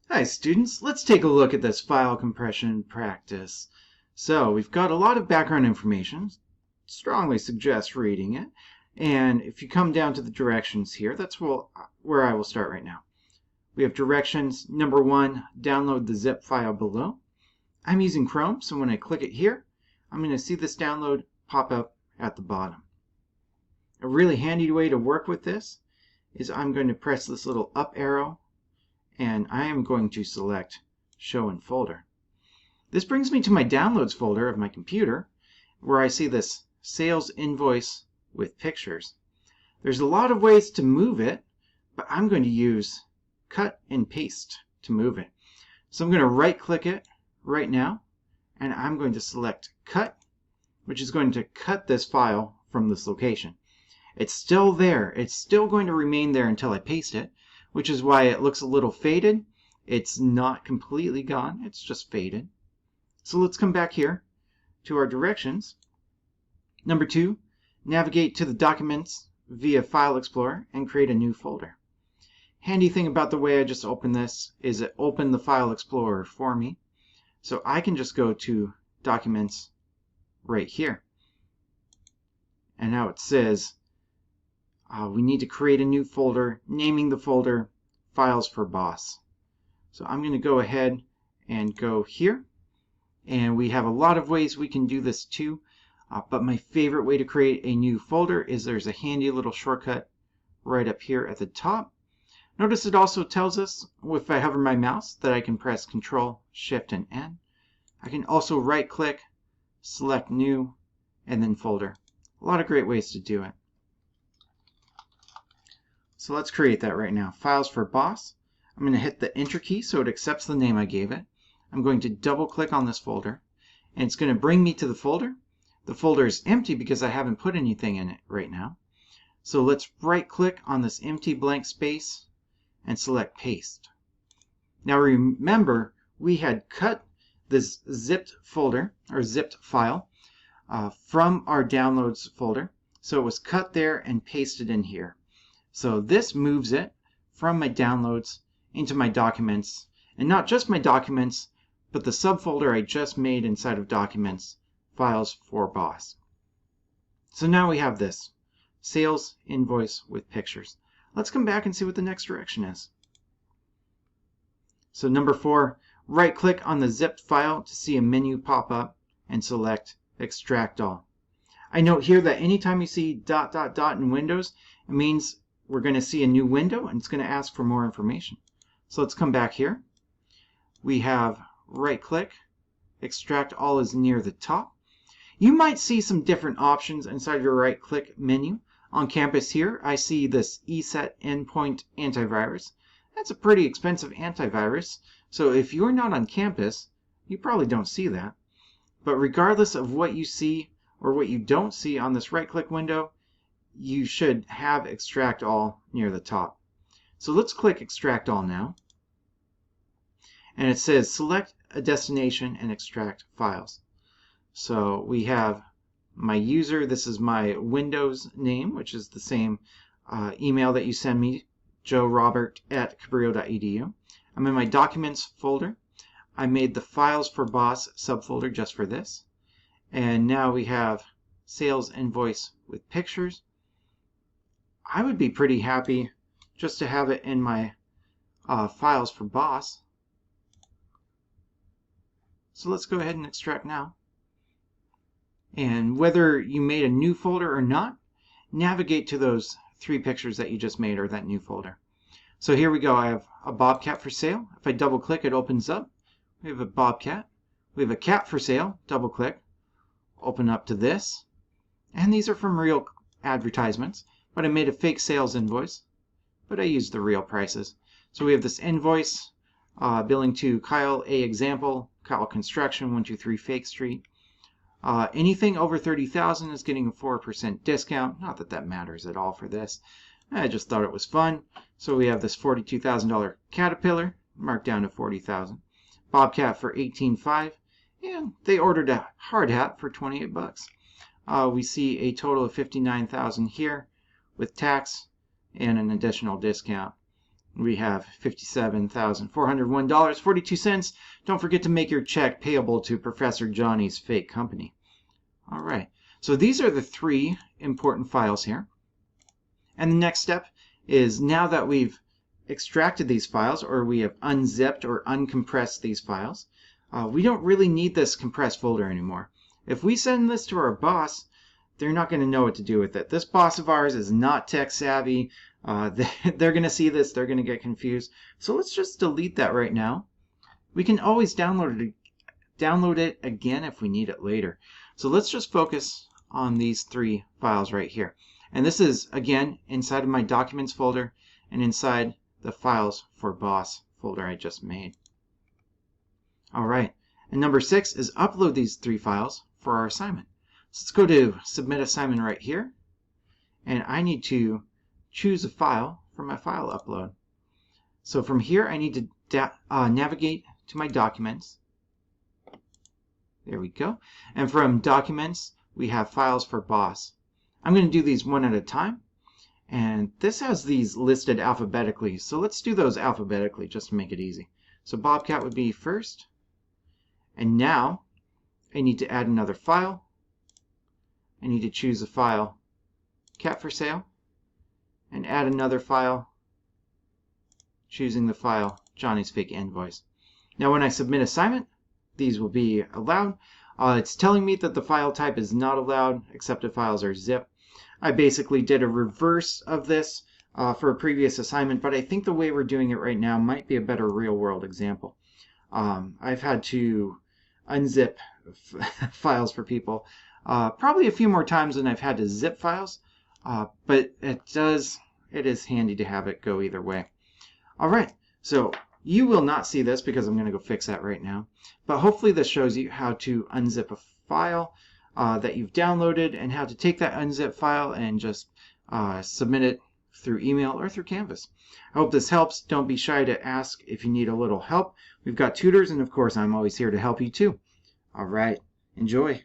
Hi students, let's take a look at this file compression practice. So we've got a lot of background information, strongly suggest reading it, and if you come down to the directions here, that's where I will start right now. We have directions. Number 1, download the zip file below. I'm using Chrome, so when I click it here, I'm going to see this download pop up at the bottom. A really handy way to work with this is I'm going to press this little up arrow and I am going to select Show in Folder. This brings me to my Downloads folder of my computer where I see this sales invoice with pictures. There's a lot of ways to move it, but I'm going to use cut and paste to move it. So I'm going to right click it right now and I'm going to select Cut, which is going to cut this file from this location. It's still there. It's still going to remain there until I paste it, which is why it looks a little faded. It's not completely gone. It's just faded. So let's come back here to our directions. Number 2, navigate to the documents via File Explorer and create a new folder. Handy thing about the way I just opened this is it opened the File Explorer for me. So I can just go to Documents right here. And now it says we need to create a new folder, naming the folder Files for Boss. So I'm going to go ahead and go here. And we have a lot of ways we can do this too. But my favorite way to create a new folder is there's a handy little shortcut right up here at the top. Notice it also tells us, if I hover my mouse, that I can press Control, Shift, and N. I can also right click, select New, and then Folder. A lot of great ways to do it. So let's create that right now. Files for Boss. I'm going to hit the Enter key so it accepts the name I gave it. I'm going to double click on this folder and it's going to bring me to the folder. The folder is empty because I haven't put anything in it right now. So let's right click on this empty blank space and select Paste. Now remember, we had cut this zipped folder or zipped file from our Downloads folder. So it was cut there and pasted in here. So this moves it from my Downloads into my Documents, and not just my Documents, but the subfolder I just made inside of Documents, Files for Boss. So now we have this, Sales Invoice with Pictures. Let's come back and see what the next direction is. So number 4, right click on the zipped file to see a menu pop up and select Extract All. I note here that anytime you see ... in Windows, it means we're going to see a new window and it's going to ask for more information. So let's come back here. We have right click, Extract All is near the top. You might see some different options inside your right click menu. On campus here, I see this ESET Endpoint Antivirus. That's a pretty expensive antivirus. So if you're not on campus, you probably don't see that. But regardless of what you see or what you don't see on this right click window, you should have Extract All near the top. So let's click Extract All now. And it says select a destination and extract files. So we have my user. This is my Windows name, which is the same email that you send me, joerobert@cabrillo.edu. I'm in my Documents folder. I made the Files for Boss subfolder just for this. And now we have Sales Invoice with Pictures. I would be pretty happy just to have it in my Files for Boss. So let's go ahead and extract now. And whether you made a new folder or not, navigate to those 3 pictures that you just made or that new folder. So here we go. I have a bobcat for sale. If I double click, it opens up. We have a bobcat. We have a cat for sale. Double click. Open up to this. And these are from real advertisements. But I made a fake sales invoice. But I used the real prices. So we have this invoice billing to Kyle A. Example, Kyle Construction, 123 Fake Street. Anything over $30,000 is getting a 4% discount. Not that that matters at all for this. I just thought it was fun. So we have this $42,000 Caterpillar marked down to $40,000. Bobcat for $18,500. And they ordered a hard hat for $28. We see a total of $59,000 here with tax and an additional discount. We have $57,401.42. Don't forget to make your check payable to Professor Johnny's fake company. All right, so these are the three important files here. And the next step is, now that we've extracted these files, or we have unzipped or uncompressed these files, we don't really need this compressed folder anymore. If we send this to our boss, they're not going to know what to do with it. This boss of ours is not tech savvy. They're going to see this, they're going to get confused. So let's just delete that right now. We can always download it again if we need it later. So let's just focus on these three files right here. And this is, again, inside of my Documents folder and inside the Files for Boss folder I just made. All right, and number 6 is upload these three files for our assignment. So let's go to Submit Assignment right here, and I need to choose a file for my file upload. So from here, I need to navigate to my Documents. There we go. And from Documents, we have Files for Boss. I'm going to do these one at a time. And this has these listed alphabetically, so let's do those alphabetically just to make it easy. So Bobcat would be first. And now I need to add another file. I need to choose a file, Cat for Sale, and add another file, choosing the file, Johnny's Fake Invoice. Now when I submit assignment, these will be allowed. It's telling me that the file type is not allowed. Accepted files are zip. I basically did a reverse of this for a previous assignment, but I think the way we're doing it right now might be a better real-world example. I've had to unzip files for people probably a few more times than I've had to zip files, but it is handy to have it go either way. All right, so you will not see this because I'm going to go fix that right now, but hopefully this shows you how to unzip a file that you've downloaded and how to take that unzip file and just submit it through email or through Canvas. I hope this helps. Don't be shy to ask if you need a little help. We've got tutors, and of course I'm always here to help you too. All right, enjoy.